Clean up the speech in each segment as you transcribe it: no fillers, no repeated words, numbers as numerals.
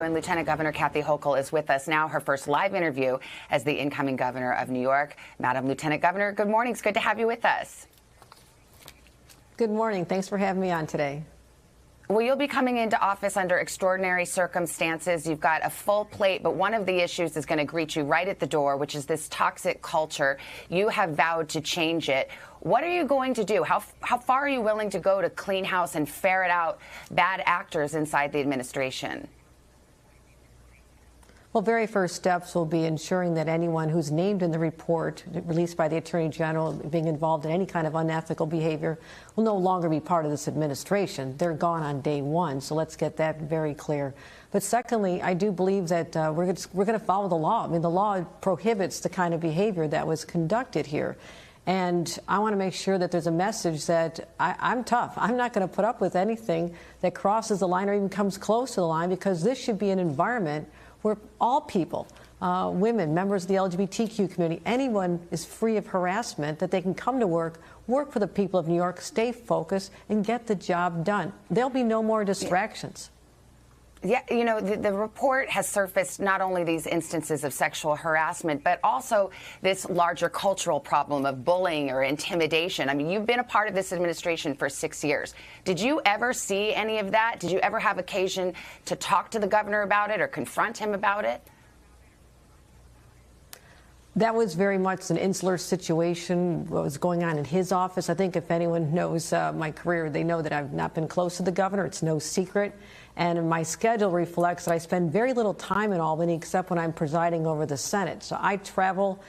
And Lieutenant Governor Kathy Hochul is with us now, her first live interview as the incoming governor of New York. Madam Lieutenant Governor, good morning. It's good to have you with us. Good morning. Thanks for having me on today. Well, you'll be coming into office under extraordinary circumstances. You've got a full plate, but one of the issues is going to greet you right at the door, which is this toxic culture. You have vowed to change it. What are you going to do? How far are you willing to go to clean house and ferret out bad actors inside the administration? Well, very first steps will be ensuring that anyone who's named in the report released by the Attorney General being involved in any kind of unethical behavior will no longer be part of this administration. They're gone on day one, so let's get that very clear. But secondly, I do believe that we're going to follow the law. I mean, the law prohibits the kind of behavior that was conducted here. And I want to make sure that there's a message that I'm tough. I'm not going to put up with anything that crosses the line or even comes close to the line, because this should be an environment where all people, women, members of the LGBTQ community, anyone is free of harassment, that they can come to work for the people of New York, stay focused, and get the job done. There'll be no more distractions. Yeah, you know, the report has surfaced not only these instances of sexual harassment, but also this larger cultural problem of bullying or intimidation. I mean, you've been a part of this administration for 6 years. Did you ever see any of that? Did you ever have occasion to talk to the governor about it or confront him about it? That was very much an insular situation, what was going on in his office. I think if anyone knows my career, they know that I've not been close to the governor. It's no secret. And my schedule reflects that I spend very little time in Albany except when I'm presiding over the Senate. So I travel.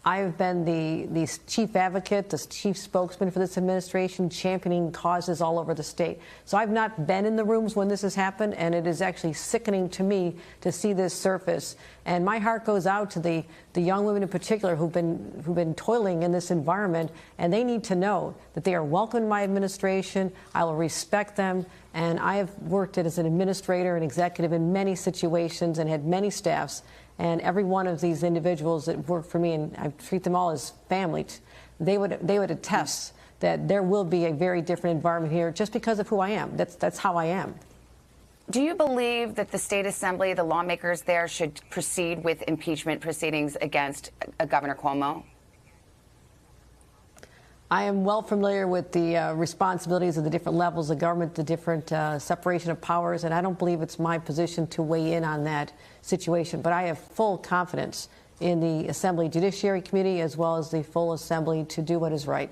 I've been the chief advocate, the chief spokesman for this administration, championing causes all over the state. So I've not been in the rooms when this has happened, and it is actually sickening to me to see this surface. And my heart goes out to the young women in particular who've been toiling in this environment, and they need to know that they are welcome in my administration. I will respect them. And I have worked as an administrator and executive in many situations and had many staffs. And every one of these individuals that work for me, and I treat them all as family, they would attest that there will be a very different environment here just because of who I am. That's how I am. Do you believe that the state assembly, the lawmakers there, should proceed with impeachment proceedings against Governor Cuomo? I am well familiar with the responsibilities of the different levels of government, the different separation of powers, and I don't believe it's my position to weigh in on that situation. But I have full confidence in the Assembly Judiciary Committee as well as the full Assembly to do what is right.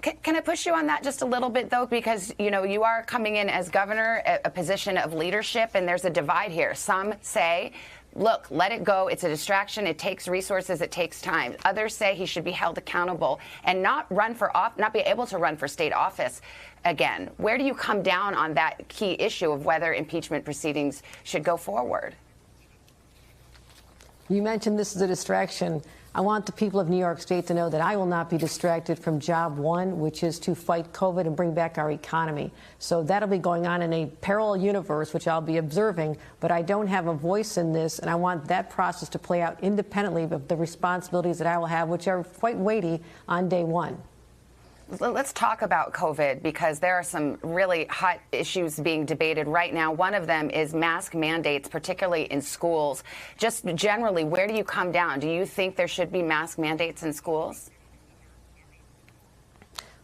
Can I push you on that just a little bit, though? Because, you know, you are coming in as governor, a position of leadership, and there's a divide here. Some say, look, let it go. It's a distraction. It takes resources. It takes time. Others say he should be held accountable and not be able to run for state office again. Where do you come down on that key issue of whether impeachment proceedings should go forward? You mentioned this is a distraction. I want the people of New York State to know that I will not be distracted from job one, which is to fight COVID and bring back our economy. So that'll be going on in a parallel universe, which I'll be observing, but I don't have a voice in this, and I want that process to play out independently of the responsibilities that I will have, which are quite weighty on day one. Let's talk about COVID, because there are some really hot issues being debated right now. One of them is mask mandates, particularly in schools. Just generally, where do you come down? Do you think there should be mask mandates in schools?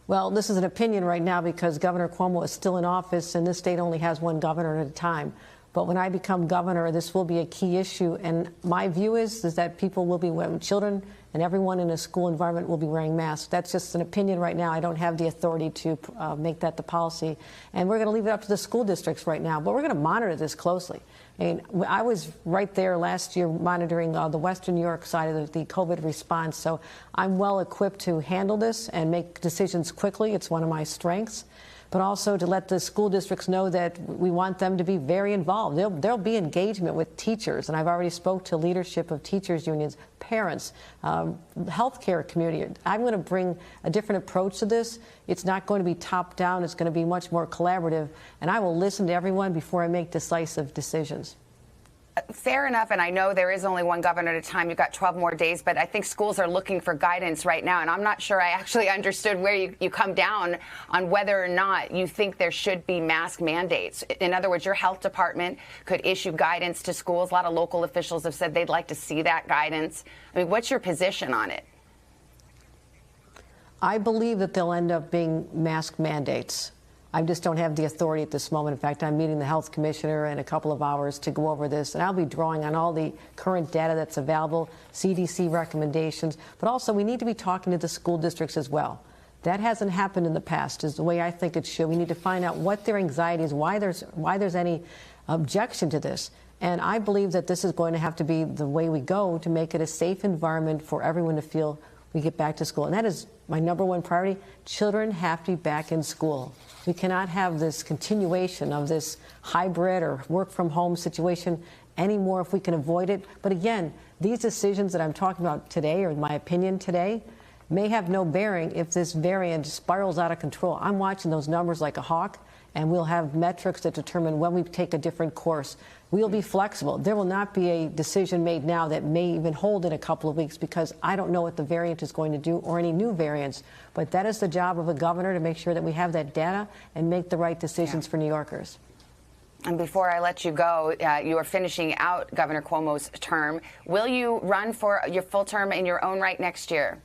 Well, this is an opinion right now because Governor Cuomo is still in office, and this state only has one governor at a time. But when I become governor, this will be a key issue. And my view is that people will be wearing, children and everyone in a school environment will be wearing masks. That's just an opinion right now. I don't have the authority to make that the policy. And we're going to leave it up to the school districts right now. But we're going to monitor this closely. I mean, I was right there last year monitoring the Western New York side of the COVID response. So I'm well equipped to handle this and make decisions quickly. It's one of my strengths. But also to let the school districts know that we want them to be very involved. There'll be engagement with teachers, and I've already spoke to leadership of teachers unions, parents, healthcare community. I'm going to bring a different approach to this. It's not going to be top down. It's going to be much more collaborative, and I will listen to everyone before I make decisive decisions. Fair enough, and I know there is only one governor at a time. You've got 12 more days, but I think schools are looking for guidance right now, and I'm not sure I actually understood where you come down on whether or not you think there should be mask mandates. In other words, your health department could issue guidance to schools. A lot of local officials have said they'd like to see that guidance. I mean, what's your position on it? I believe that they'll end up being mask mandates. I just don't have the authority at this moment. In fact, I'm meeting the health commissioner in a couple of hours to go over this, and I'll be drawing on all the current data that's available, CDC recommendations, but also we need to be talking to the school districts as well. That hasn't happened in the past, is the way I think it should. We need to find out what their anxiety is, why there's any objection to this. And I believe that this is going to have to be the way we go to make it a safe environment for everyone to feel we get back to school. And that is my #1 priority. Children have to be back in school. We cannot have this continuation of this hybrid or work from home situation anymore if we can avoid it. But again, these decisions that I'm talking about today, or my opinion today, may have no bearing if this variant spirals out of control. I'm watching those numbers like a hawk, and we'll have metrics that determine when we take a different course. We'll be flexible. There will not be a decision made now that may even hold in a couple of weeks, because I don't know what the variant is going to do or any new variants. But that is the job of a governor, to make sure that we have that data and make the right decisions for New Yorkers. And before I let you go, you are finishing out Governor Cuomo's term. Will you run for your full term in your own right next year?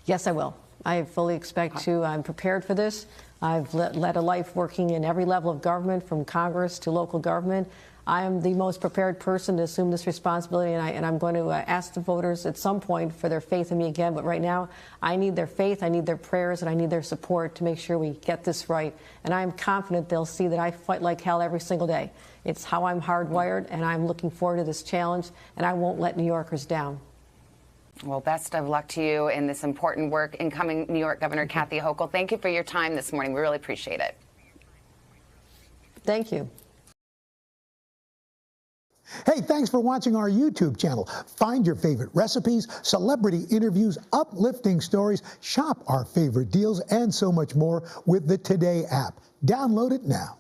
Yes, I will. I fully expect to. I'm prepared for this. I've led a life working in every level of government, from Congress to local government. I am the most prepared person to assume this responsibility, and I'm going to ask the voters at some point for their faith in me again. But right now, I need their faith, I need their prayers, and I need their support to make sure we get this right. And I'm confident they'll see that I fight like hell every single day. It's how I'm hardwired, and I'm looking forward to this challenge, and I won't let New Yorkers down. Well, best of luck to you in this important work. Incoming New York Governor Kathy Hochul, thank you for your time this morning. We really appreciate it. Thank you. Hey, thanks for watching our YouTube channel. Find your favorite recipes, celebrity interviews, uplifting stories, shop our favorite deals, and so much more with the Today app. Download it now.